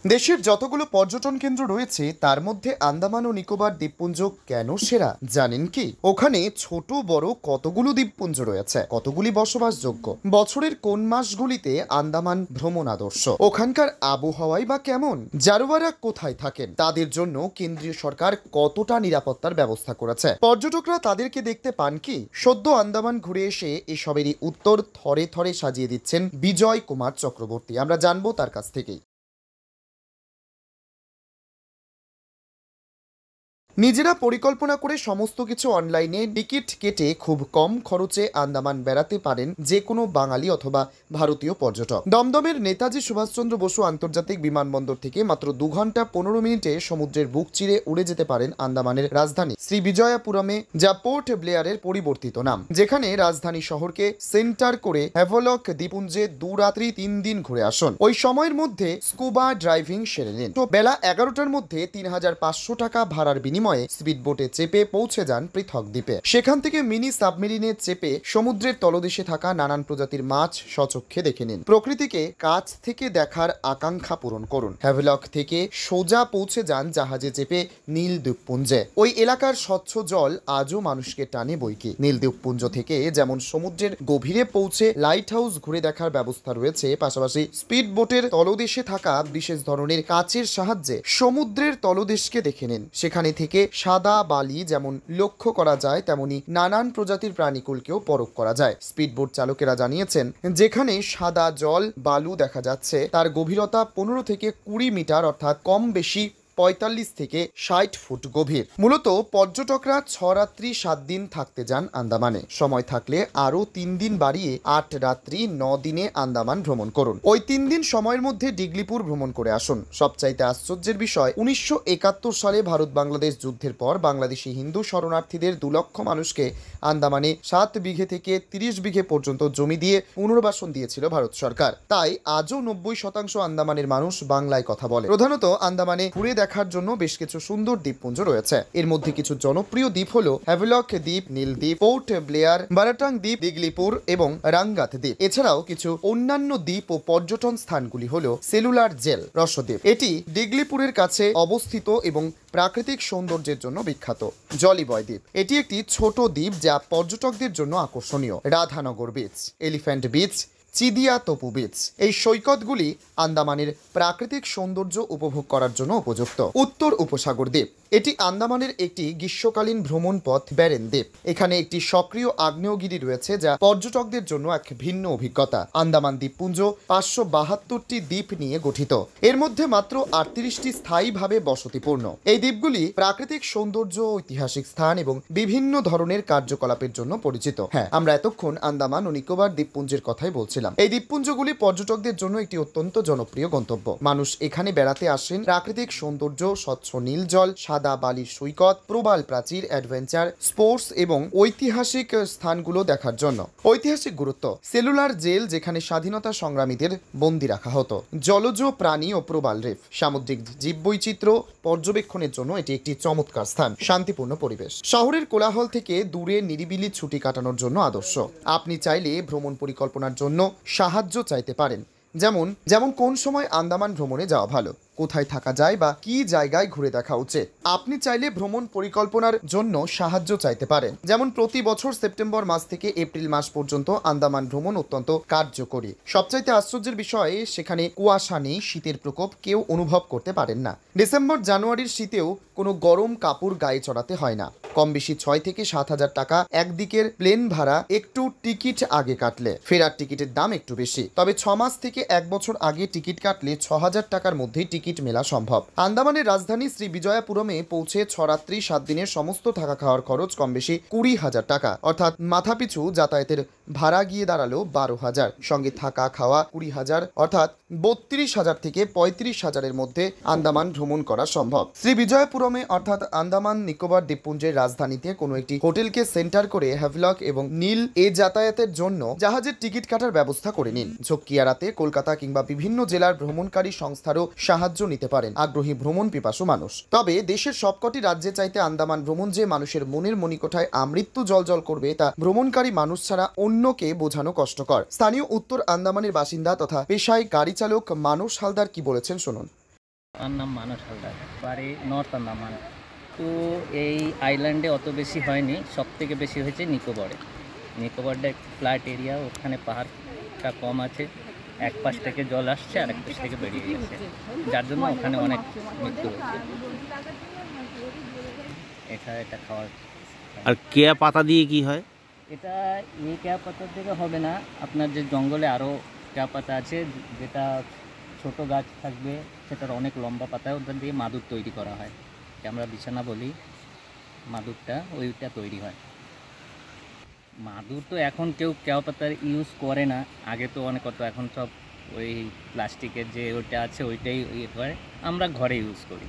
দেশের যতগুলো পর্যটন কেন্দ্র রয়েছে তার মধ্যে আন্দামান ও নিকোবর দ্বীপপুঞ্জ কেন সেরা জানেন কি? ওখানে ছোট বড় কতগুলো দ্বীপপুঞ্জ রয়েছে, কতগুলি বসবাসযোগ্য, বছরের কোন মাসগুলিতে আন্দামান ভ্রমণ আদর্শ, ওখানকার আবহাওয়াই বা কেমন, জারোয়ারা কোথায় থাকেন, তাদের জন্য কেন্দ্রীয় সরকার কতটা নিরাপত্তার ব্যবস্থা করেছে, পর্যটকরা তাদেরকে দেখতে পান কি? সদ্য আন্দামান ঘুরে এসে এসবেরই উত্তর থরে থরে সাজিয়ে দিচ্ছেন বিজয় কুমার চক্রবর্তী। আমরা জানবো তার কাছ থেকেই। নিজেরা পরিকল্পনা করে সমস্ত কিছু অনলাইনে টিকিট কেটে খুব কম খরচে আন্দামান বেড়াতে পারেন যে কোনো বাঙালি অথবা ভারতীয় পর্যটক। দমদমের নেতাজি সুভাষচন্দ্র বসু আন্তর্জাতিক বিমানবন্দর থেকে মাত্র 2 ঘন্টা 15 মিনিটে সমুদ্রের বুক চিরে উড়ে যেতে পারেন আন্দামানের রাজধানী শ্রীবিজয়াপুরমে, যা পোর্ট ব্লেয়ারের পরিবর্তিত নাম, যেখানে রাজধানী শহরকে সেন্টার করে হ্যাভলক দ্বীপপুঞ্জে 2 রাত্রি 3 দিন ঘুরে আসুন। ওই সময়ের মধ্যে স্কুবা ড্রাইভিং সেরে নিন। তো বেলা 11টার মধ্যে 3500 টাকা ভাড়ার বিনিময়ে স্পিড বোটে চেপে পৌঁছে যান পৃথক দ্বীপে। সেখান থেকে মিনি সাবমেরিনে চেপে সমুদ্রের তলদেশে থাকা নানান প্রজাতির মাছ স্বচক্ষে দেখে নিন। প্রকৃতিকে কাছ থেকে দেখার আকাঙ্ক্ষা পূরণ করুন। হ্যাভলক থেকে সোজা পৌঁছে যান জাহাজে চেপে নীল দ্বীপপুঞ্জে। ওই এলাকার স্বচ্ছ জল আজও মানুষকে টানে বইকি। নীল দ্বীপপুঞ্জ থেকে যেমন সমুদ্রের গভীরে পৌঁছে লাইট হাউস ঘুরে দেখার ব্যবস্থা রয়েছে, পাশাপাশি স্পিড বোটের তলদেশে থাকা বিশেষ ধরনের কাচের সাহায্যে সমুদ্রের তলদেশকে দেখে নিন। সেখানে থেকে সাদা বালি যেমন লক্ষ্য করা যায়, তেমনি নানান প্রজাতির প্রাণীকুলকেও পরখ করা যায়। স্পিডবোট চালকেরা জানিয়েছেন, যেখানে সাদা জল বালু দেখা যাচ্ছে তার গভীরতা 15 থেকে 20 মিটার, অর্থাৎ কম বেশি 45 থেকে 60 ফুট গভীর। মূলত পর্যটকরা 6 রাত্রি 7 দিন থাকতে যান আন্দামানে। সময় থাকলে আরও 3 দিন বাড়িয়ে 8 রাত্রি 9 দিনে আন্দামান ভ্রমণ করুন। ওই 3 দিন সময়ের মধ্যে ডিগলিপুর ভ্রমণ করে আসুন। সবচাইতে আশ্চর্যের বিষয়, 1971 সালে ভারত বাংলাদেশ যুদ্ধের পর বাংলাদেশি হিন্দু শরণার্থীদের 2 লক্ষ মানুষকে আন্দামানে 7 বিঘে থেকে 30 বিঘে পর্যন্ত জমি দিয়ে পুনর্বাসন দিয়েছিল ভারত সরকার। তাই আজও 90% আন্দামানের মানুষ বাংলায় কথা বলে। প্রধানত আন্দামানে ঘুরে দেখার জন্য বেশ কিছু সুন্দর দ্বীপপুঞ্জ রয়েছে। এর মধ্যে কিছু জনপ্রিয় দ্বীপ হলো হ্যাভলক দ্বীপ, নীল দ্বীপ, পোর্ট ব্লেয়ার, বারাটাং দ্বীপ, দিগলিপুর এবং রাঙ্গাত দ্বীপ। এছাড়াও কিছু অন্যান্য দ্বীপ ও পর্যটন স্থানগুলি হলো সেলুলার জেল, রসদ্বীপ, এটি দিগলিপুরের কাছে অবস্থিত এবং প্রাকৃতিক সৌন্দর্যের জন্য বিখ্যাত। জলিবয় দ্বীপ, এটি একটি ছোট দ্বীপ যা পর্যটকদের জন্য আকর্ষণীয়। Radhanagar beach, elephant beach, Chidiya Tapu beach, এই সৈকতগুলি আন্দামানের প্রাকৃতিক সৌন্দর্য উপভোগ করার জন্য উপযুক্ত। উত্তর উপসাগর দ্বীপ, এটি আন্দামানের একটি গ্রীষ্মকালীন ভ্রমণ পথ, ব্যারেন দ্বীপ। এখানে একটি সক্রিয় আগ্নেয়গিরি রয়েছে যা পর্যটকদের জন্য এক ভিন্ন অভিজ্ঞতা। আন্দামান দ্বীপপুঞ্জ 572টি দ্বীপ নিয়ে গঠিত। এর মধ্যে মাত্র 38টি স্থায়ীভাবে বসতিপূর্ণ। এই দ্বীপগুলি প্রাকৃতিক সৌন্দর্য, ঐতিহাসিক স্থান এবং বিভিন্ন ধরনের কার্যকলাপের জন্য পরিচিত। হ্যাঁ, আমরা এতক্ষণ আন্দামান ও নিকোবর দ্বীপপুঞ্জের কথাই বলছিলাম। এই দ্বীপপুঞ্জগুলি পর্যটকদের জন্য একটি অত্যন্ত জনপ্রিয় গন্তব্য। মানুষ এখানে বেড়াতে আসেন প্রাকৃতিক সৌন্দর্য, স্বচ্ছ নীল জল, সাদা বালির সৈকত, প্রবাল প্রাচীর, অ্যাডভেঞ্চার স্পোর্টস এবং ঐতিহাসিক স্থানগুলো দেখার জন্য। ঐতিহাসিক গুরুত্ব, সেলুলার জেল, যেখানে স্বাধীনতা সংগ্রামীদের বন্দী রাখা হতো। জলজ প্রাণী ও প্রবাল রিফ, সামুদ্রিক জীববৈচিত্র্য পর্যবেক্ষণের জন্য এটি একটি চমৎকার স্থান। শান্তিপূর্ণ পরিবেশ, শহরের কোলাহল থেকে দূরে নিরিবিলি ছুটি কাটানোর জন্য আদর্শ। আপনি চাইলে ভ্রমণ পরিকল্পনার জন্য সাহায্য চাইতে পারেন, যেমন কোন সময় আন্দামান ভ্রমণে যাওয়া ভালো, কোথায় থাকা যায় বা কি জায়গায় ঘুরে দেখা উচিত। আপনি চাইলে ভ্রমণ পরিকল্পনার জন্য সাহায্য চাইতে পারেন, যেমন প্রতি বছর সেপ্টেম্বর মাস থেকে এপ্রিল মাস পর্যন্ত আন্দামান ভ্রমণ অত্যন্ত কার্যকরী। সবচাইতে আশ্চর্যের বিষয়, সেখানে কুয়াশা নেই, শীতের প্রকোপ কেউ অনুভব করতে পারেন না। ডিসেম্বর জানুয়ারির শীতেও কোনো গরম কাপড় গায়ে চড়াতে হয় না। কম বেশি 6 থেকে 7,000 টাকা একদিকের প্লেন ভাড়া, একটু টিকিট আগে কাটলে। ফেরার টিকিটের দাম একটু বেশি, তবে 6 মাস থেকে 1 বছর আগে টিকিট কাটলে 6,000 টাকার মধ্যেই টিকিট মেলা সম্ভব। আন্দামানের রাজধানী শ্রীবিজয়াপুরমে পৌঁছে 6 রাত্রি 7 দিনের সমস্ত থাকা খাওয়ার খরচ কম বেশি 20,000 টাকা, অর্থাৎ মাথাপিছু যাতায়াতের ভাড়া গিয়ে দাঁড়ালো 12,000, সঙ্গে থাকা খাওয়া 20,000, অর্থাৎ 32,000 থেকে 35,000-এর মধ্যে আন্দামান ভ্রমণ করা সম্ভব। শ্রীবিজয়পুরমে অর্থাৎ আন্দামান নিকোবর দ্বীপপুঞ্জের রাজধানীতে কোনো একটি হোটেলকে সেন্টার করে হ্যাভলক এবং নীল যাতায়াতের জন্য জাহাজের টিকিট কাটার ব্যবস্থা করে নিন। ঝক্কি এড়াতে কলকাতা কিংবা বিভিন্ন জেলার ভ্রমণকারী সংস্থারও সাহায্য নিতে পারেন আগ্রহী ভ্রমণ পিপাসু মানুষ। তবে দেশের সবকটি রাজ্যে চাইতে আন্দামান ভ্রমণ যে মানুষের মনের মণিকোঠায় আমৃত্যু জলজল করবে, তা ভ্রমণকারী মানুষ ছাড়া অন্যকে বোঝানো কষ্টকর। স্থানীয় উত্তর আন্দামানের বাসিন্দা তথা পেশায় গাড়ি চালক মানস হালদার কি বলেছেন শুনুন। আমার নাম মানস হালদার, বাড়ি নর্থ আন্দামান। তো এই আইল্যান্ডে অত বেশি হয়নি, সব থেকে বেশি হয়েছে নিকোবরে। নিকোবরটা একটু ফ্ল্যাট এরিয়া, ওখানে পাহাড়টা কম আছে, এক পাশ থেকে জল আসছে আর এক পাশ থেকে বেরিয়ে গেছে, যার জন্য ওখানে অনেক মৃত্যু হচ্ছে। এটা খাওয়ার। আর কেয়া পাতা দিয়ে কি হয়? এটা এই কেয়া পাতার থেকে হবে না, আপনার যে জঙ্গলে আরও কেয়া পাতা আছে, যেটা ছোট গাছ থাকবে সেটার অনেক লম্বা পাতা, ওদের দিয়ে মাদুর তৈরি করা হয়, আমরা বিছানা বলি, মাদুরটা ওইটা তৈরি হয়। মাদুর তো এখন কেউ কেয়া পাতার ইউজ করে না, আগে তো অনেক হতো, এখন সব ওই প্লাস্টিকের যে ওইটা আছে ওইটাই হয়, আমরা ঘরে ইউজ করি।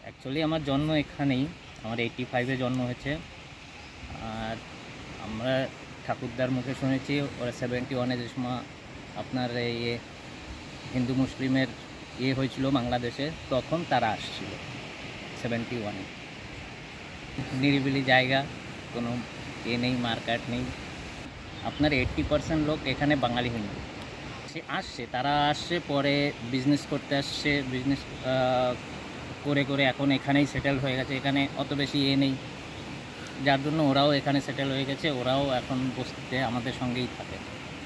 অ্যাকচুয়ালি আমার জন্ম এখানেই, আমার 85-এ জন্ম হয়েছে। আর আমরা ঠাকুরদার মুখে শুনেছি ওরা 71-এ যে সময় আপনার এই হিন্দু মুসলিমের হয়েছিল বাংলাদেশে, তখন তারা আসছিল 71-এ। নিরিবিলি জায়গা, কোনো নেই, মার্কেট নেই। আপনার 80% লোক এখানে বাঙালি হিন্দু তারা আসছে, পরে বিজনেস করতে আসছে, বিজনেস করে করে এখন এখানেই সেটেল হয়ে গেছে, এখানে অত বেশি নেই, যার জন্য ওরাও এখানে সেটেল হয়ে গেছে, ওরাও এখন বসতে আমাদের সঙ্গেই থাকে।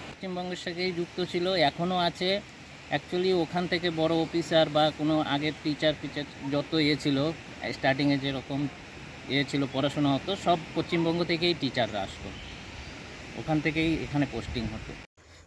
পশ্চিমবঙ্গের সাথেই যুক্ত ছিল, এখনও আছে। অ্যাকচুয়ালি ওখান থেকে বড় অফিসার বা কোনো আগের টিচার যত ছিল, স্টার্টিংয়ে যেরকম ছিল পড়াশোনা হতো, সব পশ্চিমবঙ্গ থেকেই টিচাররা আসতো, ওখান থেকেই এখানে পোস্টিং হতো।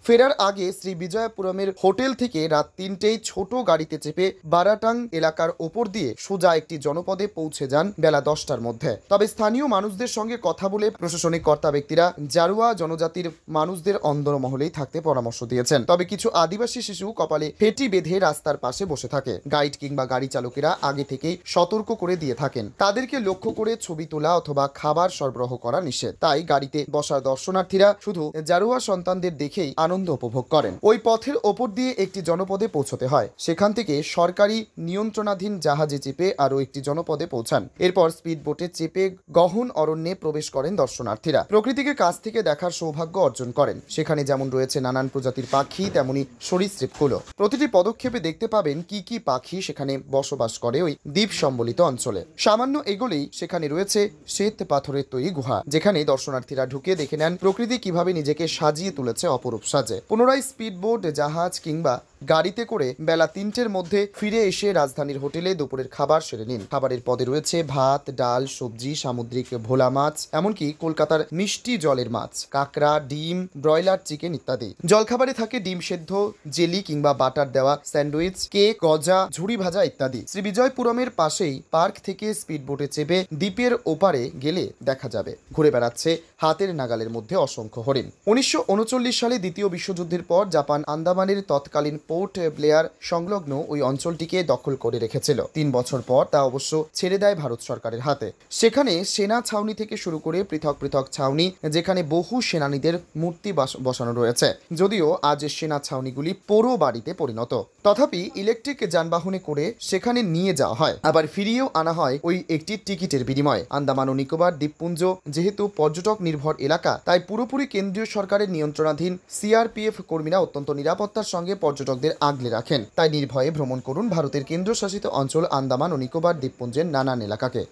ফেরার আগে শ্রী বিজয়পুরমের হোটেল থেকে রাত 3টেয় ছোট গাড়িতে চেপে বারাটাং এলাকার ওপর দিয়ে সোজা একটি জনপদে পৌঁছে যান বেলা 10টার মধ্যে। তবে স্থানীয় মানুষদের সঙ্গে কথা বলে প্রশাসনিক কর্তা ব্যক্তিরা জারুয়া জনজাতির মানুষদের অন্দরমহলেই থাকতে পরামর্শ দিয়েছেন। তবে কিছু আদিবাসী শিশু কপালে ফেটি বেঁধে রাস্তার পাশে বসে থাকে। গাইড কিংবা গাড়ি চালকেরা আগে থেকেই সতর্ক করে দিয়ে থাকেন, তাদেরকে লক্ষ্য করে ছবি তোলা অথবা খাবার সরবরাহ করা নিষেধ। তাই গাড়িতে বসা দর্শনার্থীরা শুধু জারুয়া সন্তানদের দেখেই আনন্দ উপভোগ করেন। ওই পথের ওপর দিয়ে একটি জনপদে পৌঁছতে হয়, সেখান থেকে সরকারি নিয়ন্ত্রণাধীন জাহাজে চেপে আরও একটি জনপদে পৌঁছান। এরপর স্পিড বোটে চেপে গহন অরণ্যে প্রবেশ করেন দর্শনার্থীরা। প্রকৃতিকে কাছ থেকে দেখার সৌভাগ্য অর্জন করেন। সেখানে যেমন রয়েছে নানান প্রজাতির পাখি, তেমনি সরীসৃপগুলো। প্রতিটি পদক্ষেপে দেখতে পাবেন কি কি পাখি সেখানে বসবাস করে ওই দ্বীপ সম্বলিত অঞ্চলে। সামান্য এগোলেই সেখানে রয়েছে শ্বেত পাথরের তৈরি গুহা, যেখানে দর্শনার্থীরা ঢুকে দেখে নেন প্রকৃতি কিভাবে নিজেকে সাজিয়ে তুলেছে অপরূপ সাজে। পুনরায় স্পিডবোট, জাহাজ কিংবা গাড়িতে করে বেলা 3টের মধ্যে ফিরে এসে রাজধানীর হোটেলে দুপুরের খাবার সেরে নিন। খাবারের পদে রয়েছে ভাত, ডাল, সবজি, সামুদ্রিক ভোলা মাছ, এমনকি কলকাতার মিষ্টি জলের মাছ, কাঁকড়া, ডিম, ব্রয়লার চিকেন ইত্যাদি। জলখাবারে থাকে ডিম সেদ্ধ, জেলি কিংবা বাটার দেওয়া স্যান্ডউইচ, কেক, গজা, ঝুড়ি ভাজা ইত্যাদি। শ্রী বিজয়পুরমের পাশেই পার্ক থেকে স্পিডবোটে চেপে দ্বীপের ওপারে গেলে দেখা যাবে ঘুরে বেড়াচ্ছে হাতের নাগালের মধ্যে অসংখ্য হরিণ। 1939 সালে দ্বিতীয় বিশ্বযুদ্ধের পর জাপান আন্দামানের তৎকালীন পোর্ট ব্লেয়ার সংলগ্ন ওই অঞ্চলটিকে দখল করে রেখেছিল। 3 বছর পর তা অবশ্য ছেড়ে দেয় ভারত সরকারের হাতে। সেখানে সেনা ছাউনি থেকে শুরু করে পৃথক পৃথক ছাউনি, যেখানে বহু সেনানীদের মূর্তি বসানো রয়েছে। যদিও আজ সেনা ছাউনিগুলি পোড়ো বাড়িতে পরিণত, তথাপি ইলেকট্রিক যানবাহনে করে সেখানে নিয়ে যাওয়া হয়, আবার ফিরিয়েও আনা হয় ওই একটি টিকিটের বিনিময়ে। আন্দামান ও নিকোবর দ্বীপপুঞ্জ যেহেতু পর্যটক নির্ভর এলাকা, তাই পুরোপুরি কেন্দ্রীয় সরকারের নিয়ন্ত্রণাধীন সিআরপিএফ কর্মীরা অত্যন্ত নিরাপত্তার সঙ্গে পর্যটকদের আগলে রাখেন। তাই নির্ভয়ে ভ্রমণ করুন ভারতের কেন্দ্রশাসিত অঞ্চল আন্দামান ও নিকোবর দ্বীপপুঞ্জের নানান এলাকাকে।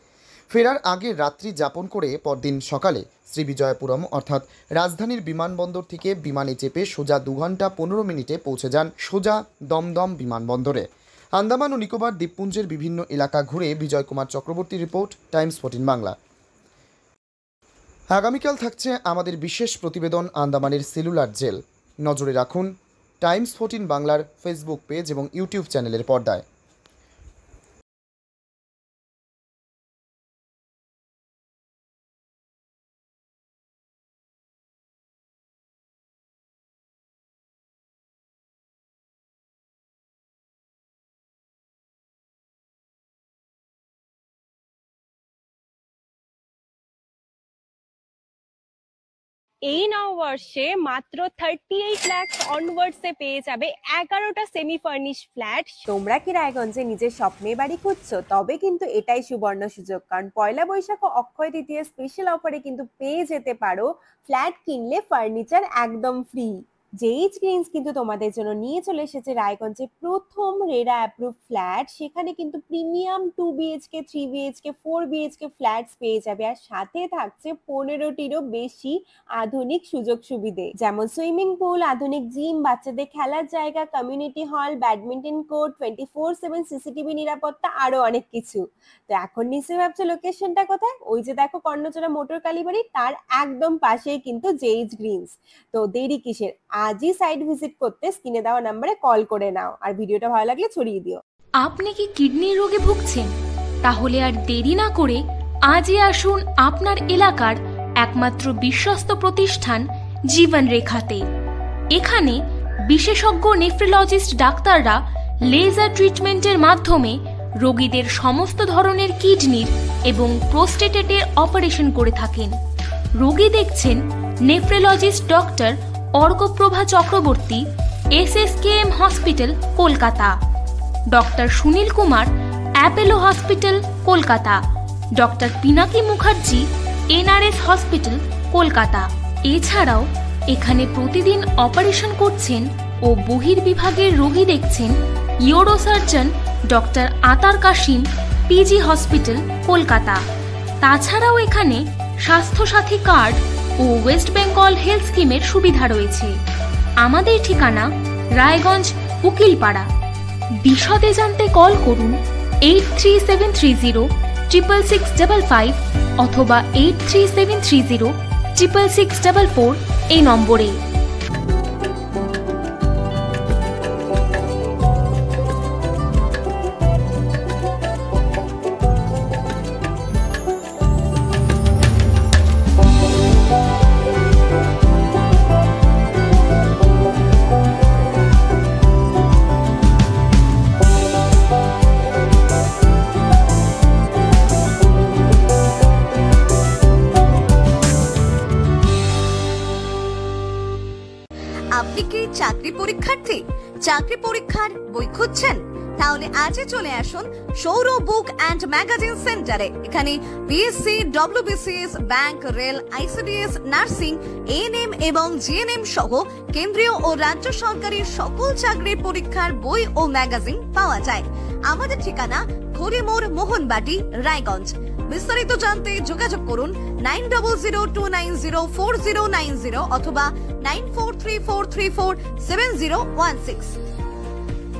ফেরার আগে রাত্রি যাপন করে পরদিন সকালে শ্রী বিজয়পুরম অর্থাৎ রাজধানীর বিমানবন্দর থেকে বিমানে চেপে সোজা 2 ঘন্টা 15 মিনিটে পৌঁছে যান সোজা দমদম বিমানবন্দরে। আন্দামান ও নিকোবর দ্বীপপুঞ্জের বিভিন্ন এলাকা ঘুরে বিজয় কুমার চক্রবর্তীর রিপোর্ট, টাইমস 14 বাংলা। আগামীকাল থাকছে আমাদের বিশেষ প্রতিবেদন আন্দামানের সেলুলার জেল। নজরে রাখুন টাইমস 14 বাংলার ফেসবুক পেজ এবং ইউটিউব চ্যানেলের পর্দায়। এই নববর্ষে মাত্র 38 লাখ অনওয়ার্ডসে পেয়ে যাবে 11টা সেমি ফার্নিশ ফ্ল্যাট। তোমরা কি রায়গঞ্জে নিজের স্বপ্নের বাড়ি খুঁজছো? তবে কিন্তু এটাই সুবর্ণ সুযোগ, কারণ পয়লা বৈশাখ ও অক্ষয় তৃতীয়া স্পেশাল অফারে কিন্তু পেয়ে যেতে পারো ফ্ল্যাট কিনলে ফার্নিচার একদম ফ্রি। জেইচ গ্রিনস কিন্তু তোমাদের জন্য নিয়ে চলে এসেছে রায়গঞ্জে প্রথম রেরা অ্যাপ্রুভ ফ্ল্যাট। সেখানে কিন্তু premium 2 BHK 3 BHK 4 BHK flats পেয়ে যাবে, আর সাথে থাকছে 15টিরও বেশি আধুনিক সুযোগ সুবিধে, যেমন সুইমিং পুল, আধুনিক জিম, বাচ্চাদের খেলার জায়গা, community hall, badminton court, 24/7 CCTV নিরাপত্তা, আরো অনেক কিছু। তো এখন নিশ্চয়ই ভাবছো লোকেশনটা কোথায়? ওই যে দেখো কর্ণচূড়া মোটর কালীবাড়ি, তার একদম পাশেই কিন্তু জেইচ গ্রিনস। তো দেরি কিসের, আজই সাইট ভিজিট করতে স্ক্রিনে দেওয়া নম্বরে কল করে নাও, আর ভিডিওটা ভালো লাগলে ছড়িয়ে দিও। আপনি কি কিডনির রোগে ভুগছেন? তাহলে আর দেরি না করে আজই আসুন আপনার এলাকার একমাত্র বিশ্বস্ত প্রতিষ্ঠান জীবন রেখাতে। এখানে বিশেষজ্ঞ নেফ্রোলজিস্ট ডাক্তাররা লেজার ট্রিটমেন্টের মাধ্যমে রোগীদের সমস্ত ধরনের কিডনির এবং প্রোস্টেটের অপারেশন করে থাকেন। রোগী দেখছেন nephrologist doctor Arkaprava Chakraborty, SSKM hospital, Kolkata; doctor Sunil Kumar, Apollo hospital, Kolkata; doctor Pinaki Mukherjee, NRS hospital, Kolkata. এছাড়াও এখানে প্রতিদিন অপারেশন করছেন ও বহির্বিভাগের রোগী দেখছেন ইউরোসার্জন ডক্টর আতার কাশিম, PG হসপিটাল, কলকাতা। তাছাড়াও এখানে স্বাস্থ্যসাথী কার্ড ও ওয়েস্ট বেঙ্গল হেলথ স্কিমের সুবিধা রয়েছে। আমাদের ঠিকানা রায়গঞ্জ, উকিলপাড়া। বিশদে জানতে কল করুন 8373066655 অথবা 8373066644 এই নম্বরে। আপনি কি চাকরি পরীক্ষার্থী? চাকরি পরীক্ষার বই খুঁজছেন? তাহলে আজই চলে আসুন সৌরভ বুক অ্যান্ড ম্যাগাজিন সেন্টারে। এখানে BSc, WBCS, bank, rail, ICDS, nursing, ANM এবং GNM সহ কেন্দ্রীয় ও রাজ্য সরকারি সকল চাকরির পরীক্ষার বই ও ম্যাগাজিন পাওয়া যায়। আমাদের ঠিকানা খড়িমোড়, মোহনবাটি, রায়গঞ্জ। বিস্তারিত জানতে যোগাযোগ করুন 9002904090 অথবা 9434347016।